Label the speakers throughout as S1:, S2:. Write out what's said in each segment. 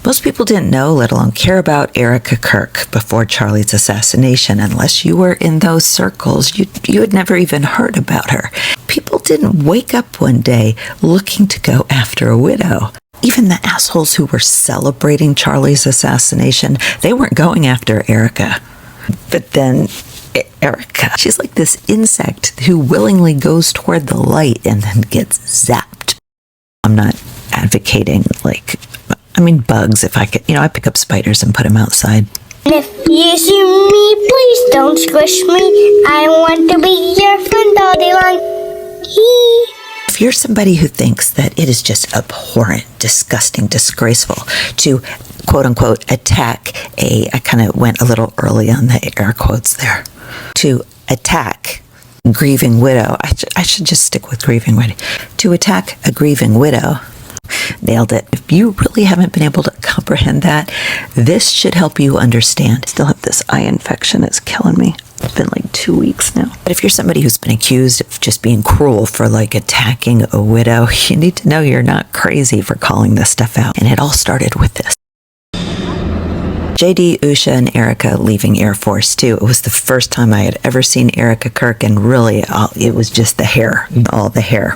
S1: Most people didn't know, let alone care about Erica Kirk before Charlie's assassination. Unless you were in those circles, you had never even heard about her. People didn't wake up one day looking to go after a widow. Even the assholes who were celebrating Charlie's assassination, they weren't going after Erica. But then Erica, she's like this insect who willingly goes toward the light and then gets zapped. I'm not advocating, bugs. If I could, I pick up spiders and put them outside.
S2: If you see me, please don't squish me. I want to be your friend all day long.
S1: If you're somebody who thinks that it is just abhorrent, disgusting, disgraceful to, quote unquote, attack I kind of went a little early on the air quotes there, to attack grieving widow, I should just stick with grieving widow, to attack a grieving widow. Nailed it. If you really haven't been able to comprehend that, this should help you understand. I still have this eye infection. It's killing me. It's been 2 weeks now. But if you're somebody who's been accused of just being cruel for attacking a widow, you need to know you're not crazy for calling this stuff out. And it all started with this. JD, Usha, and Erica leaving Air Force too. It was the first time I had ever seen Erica Kirk, and really it was just the hair, all the hair.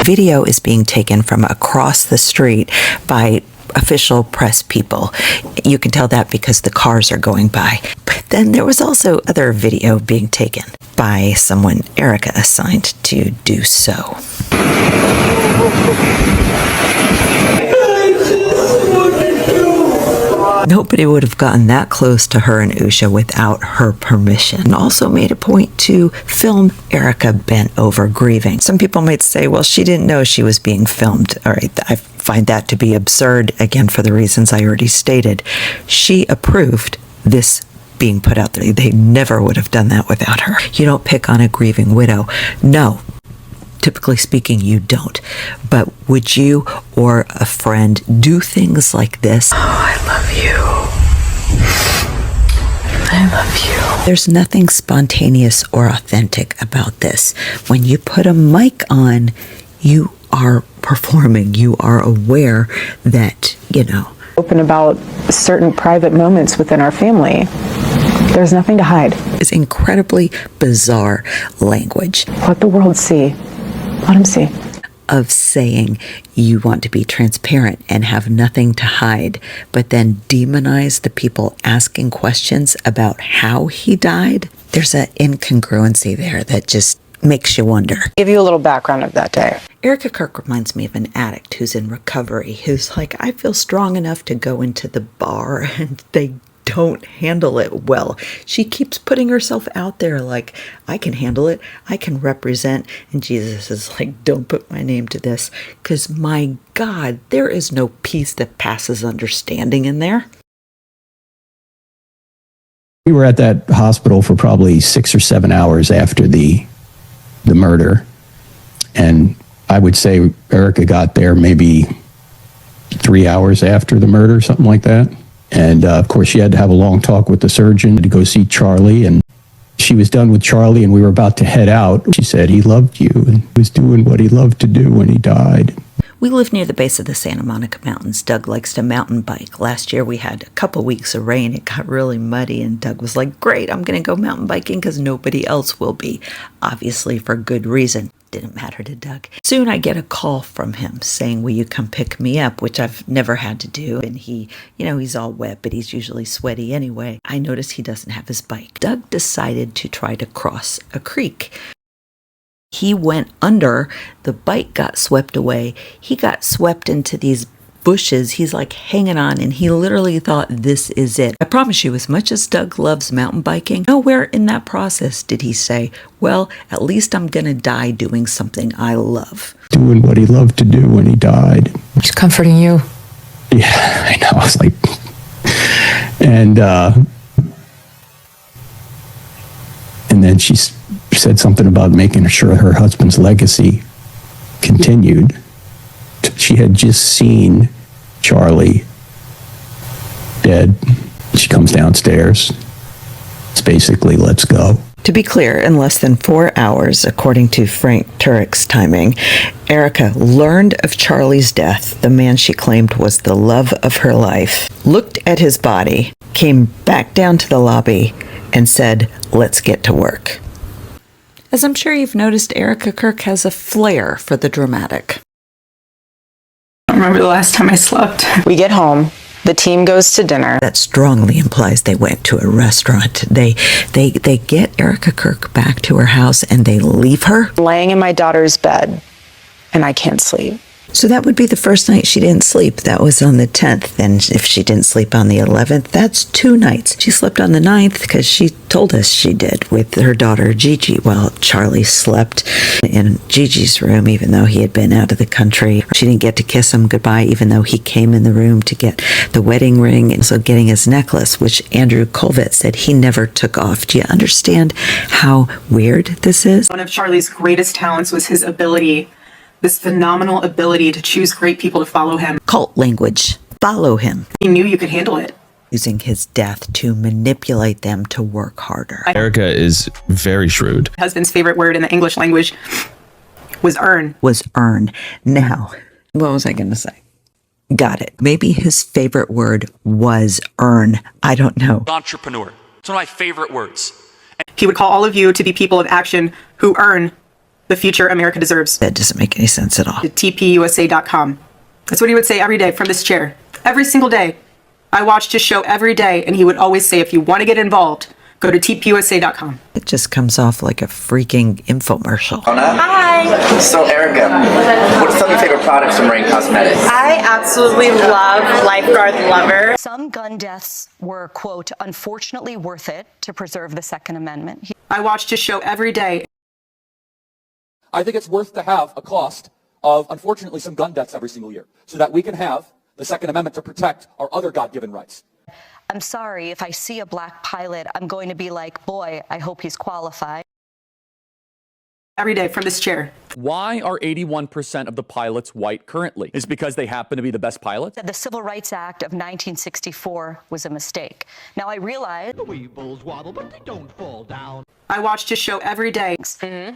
S1: Video is being taken from across the street by official press people. You can tell that because the cars are going by. But then there was also other video being taken by someone Erica assigned to do so. Nobody would have gotten that close to her and Usha without her permission. And also made a point to film Erica bent over grieving. Some people might say, well, she didn't know she was being filmed. All right, I find that to be absurd, again, for the reasons I already stated. She approved this being put out there. They never would have done that without her. You don't pick on a grieving widow. No. Typically speaking, you don't. But would you or a friend do things like this? Oh, I love you. I love you. There's nothing spontaneous or authentic about this. When you put a mic on, you are performing. You are aware that,
S3: open about certain private moments within our family. There's nothing to hide.
S1: It's incredibly bizarre language.
S3: Let the world see. Let them see.
S1: Of saying you want to be transparent and have nothing to hide, but then demonize the people asking questions about how he died. There's an incongruency there that just makes you wonder.
S3: Give you a little background of that day.
S1: Erica Kirk reminds me of an addict who's in recovery, who's like, I feel strong enough to go into the bar, and they don't handle it well. She keeps putting herself out there like, I can handle it, I can represent, and Jesus is like, don't put my name to this, because my God, there is no peace that passes understanding in there.
S4: We were at that hospital for probably 6 or 7 hours after the murder, and I would say Erica got there maybe 3 hours after the murder, something like that. And of course, she had to have a long talk with the surgeon to go see Charlie. And she was done with Charlie and we were about to head out. She said he loved you and was doing what he loved to do when he died.
S1: We live near the base of the Santa Monica Mountains. Doug likes to mountain bike. Last year we had a couple weeks of rain. It got really muddy and Doug was like, great, I'm going to go mountain biking because nobody else will be. Obviously for good reason. Didn't matter to Doug. Soon I get a call from him saying, will you come pick me up? Which I've never had to do. And he, he's all wet, but he's usually sweaty anyway. I notice he doesn't have his bike. Doug decided to try to cross a creek. He went under, the bike got swept away. He got swept into these bushes. He's like hanging on and he literally thought this is it. I promise you, as much as Doug loves mountain biking, nowhere in that process did he say, well, at least I'm gonna die doing something I love.
S4: Doing what he loved to do when he died.
S5: He's comforting you.
S4: Yeah, I know. I was like, and then she said something about making sure her husband's legacy continued. She had just seen Charlie dead. She comes downstairs. It's basically, let's go.
S1: To be clear, in less than 4 hours, according to Frank Turek's timing, Erica learned of Charlie's death, the man she claimed was the love of her life, looked at his body, came back down to the lobby, and said, "Let's get to work." As I'm sure you've noticed, Erica Kirk has a flair for the dramatic.
S5: I don't remember the last time I slept.
S3: We get home. The team goes to dinner.
S1: That strongly implies they went to a restaurant. They get Erica Kirk back to her house and they leave her.
S3: Laying in my daughter's bed, and I can't sleep.
S1: So that would be the first night she didn't sleep. That was on the 10th. And if she didn't sleep on the 11th, that's 2 nights. She slept on the 9th because she told us she did with her daughter Gigi while Charlie slept in Gigi's room, even though he had been out of the country. She didn't get to kiss him goodbye, even though he came in the room to get the wedding ring and also getting his necklace, which Andrew Colvett said he never took off. Do you understand how weird this is?
S5: One of Charlie's greatest talents was his ability, this phenomenal ability to choose great people to follow him.
S1: Cult language. Follow him.
S5: He knew you could handle it.
S1: Using his death to manipulate them to work harder.
S6: Erica is very shrewd.
S5: My husband's favorite word in the English language was earn.
S1: Was earn. Now, what was I going to say? Got it. Maybe his favorite word was earn. I don't know.
S7: Entrepreneur. It's one of my favorite words.
S5: He would call all of you to be people of action who earn the future America deserves.
S1: That doesn't make any sense at all.
S5: TPUSA.com. That's what he would say every day from this chair. Every single day. I watched his show every day, and he would always say, if you want to get involved, go to TPUSA.com.
S1: It just comes off like a freaking infomercial.
S8: Hi. So Erica, what are some of your favorite products from Rain Cosmetics?
S9: I absolutely love Lifeguard Lover.
S10: Some gun deaths were, quote, unfortunately worth it to preserve the Second Amendment.
S5: I watched his show every day.
S11: I think it's worth to have a cost of, unfortunately, some gun deaths every single year so that we can have the Second Amendment to protect our other God-given rights.
S10: I'm sorry, if I see a black pilot, I'm going to be like, boy, I hope he's qualified.
S5: Every day from this chair.
S12: Why are 81% of the pilots white currently? Is it because they happen to be the best pilots?
S10: The Civil Rights Act of 1964 was a mistake. Now I realize
S13: the wee bulls waddle, but they don't fall down.
S5: I watched his show every day.
S10: Mm-hmm.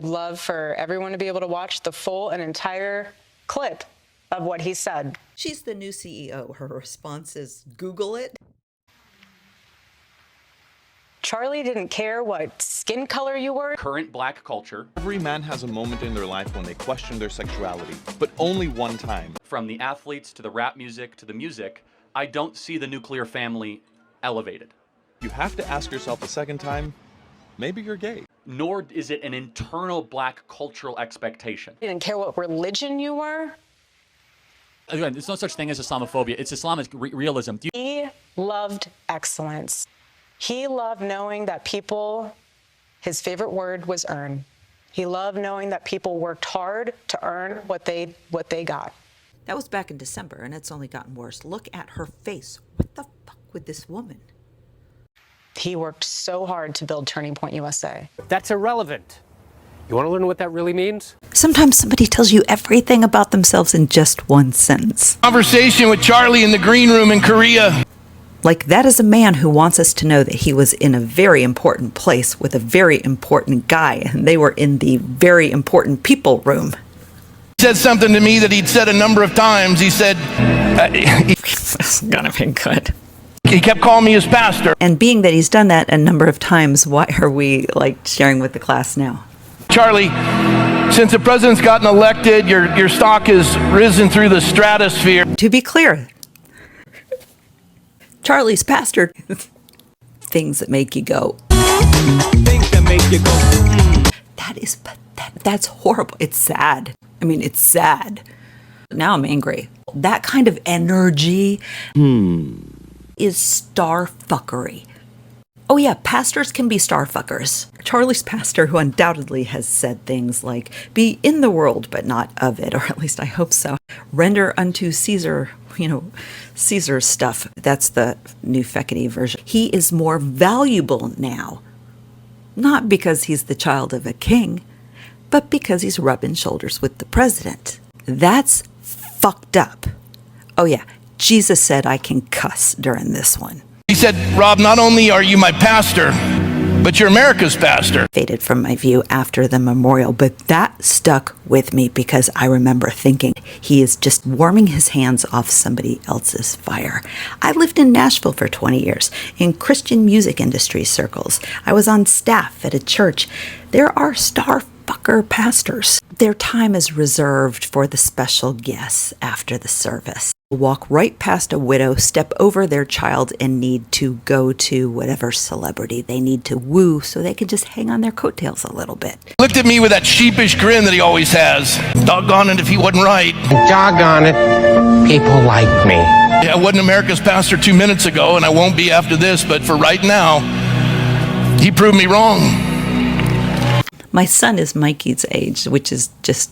S14: Love for everyone to be able to watch the full and entire clip of what he said.
S1: She's the new CEO. Her response is Google it.
S14: Charlie didn't care what skin color you were.
S12: Current black culture.
S15: Every man has a moment in their life when they question their sexuality, but only one time.
S12: From the athletes to the rap music to the music, I don't see the nuclear family elevated.
S15: You have to ask yourself a second time, maybe you're gay.
S12: Nor is it an internal black cultural expectation.
S14: He didn't care what religion you were.
S12: Again, there's no such thing as Islamophobia. It's Islamic realism.
S14: He loved excellence. He loved knowing that people, his favorite word was earn. He loved knowing that people worked hard to earn what they got.
S1: That was back in December, and it's only gotten worse. Look at her face. What the fuck with this woman?
S14: He worked so hard to build Turning Point USA.
S13: That's irrelevant. You want to learn what that really means?
S1: Sometimes somebody tells you everything about themselves in just one sentence.
S16: Conversation with Charlie in the green room in Korea.
S1: Like, that is a man who wants us to know that he was in a very important place with a very important guy, and they were in the very important people room.
S16: He said something to me that he'd said a number of times. He said,
S1: It's gonna be good.
S16: He kept calling me his pastor.
S1: And being that he's done that a number of times, why are we, like, sharing with the class now?
S16: Charlie, since the president's gotten elected, your stock has risen through the stratosphere.
S1: To be clear, Charlie's pastor. Things that make you go.
S13: Things that make you go.
S1: That's horrible. It's sad. I mean, it's sad. Now I'm angry. That kind of energy is star fuckery. Oh yeah, pastors can be star fuckers. Charlie's pastor, who undoubtedly has said things like, be in the world, but not of it, or at least I hope so. Render unto Caesar, Caesar's stuff. That's the new Feckety version. He is more valuable now. Not because he's the child of a king, but because he's rubbing shoulders with the president. That's fucked up. Oh yeah, Jesus said I can cuss during this one.
S16: He said, Rob, not only are you my pastor, but you're America's pastor.
S1: Faded from my view after the memorial, but that stuck with me because I remember thinking he is just warming his hands off somebody else's fire. I lived in Nashville for 20 years in Christian music industry circles. I was on staff at a church. There are starfucker pastors. Their time is reserved for the special guests after the service. Walk right past a widow, step over their child in need to go to whatever celebrity they need to woo so they can just hang on their coattails a little bit.
S16: Looked at me with that sheepish grin that he always has. Doggone it if he wasn't right.
S17: Doggone it, people like me.
S16: Yeah, I wasn't America's pastor 2 minutes ago, and I won't be after this, but for right now, he proved me wrong.
S1: My son is Mikey's age, which is just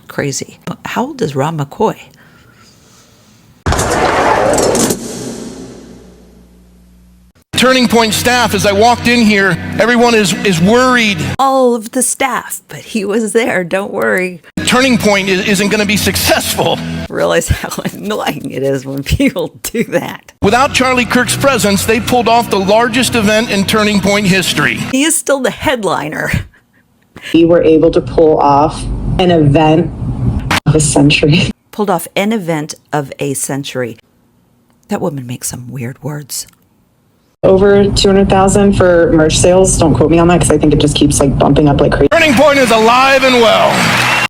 S1: crazy. How old is Rob McCoy?
S16: Turning Point staff, as I walked in here, everyone is worried.
S1: All of the staff, but he was there, don't worry.
S16: Turning Point isn't going to be successful.
S1: Realize how annoying it is when people do that.
S16: Without Charlie Kirk's presence, they pulled off the largest event in Turning Point history.
S1: He is still the headliner.
S3: We were able to pull off an event of a century.
S1: Pulled off an event of a century. That woman makes some weird words.
S3: Over 200,000 for merch sales. Don't quote me on that because I think it just keeps like bumping up like crazy.
S16: Turning Point is alive and well.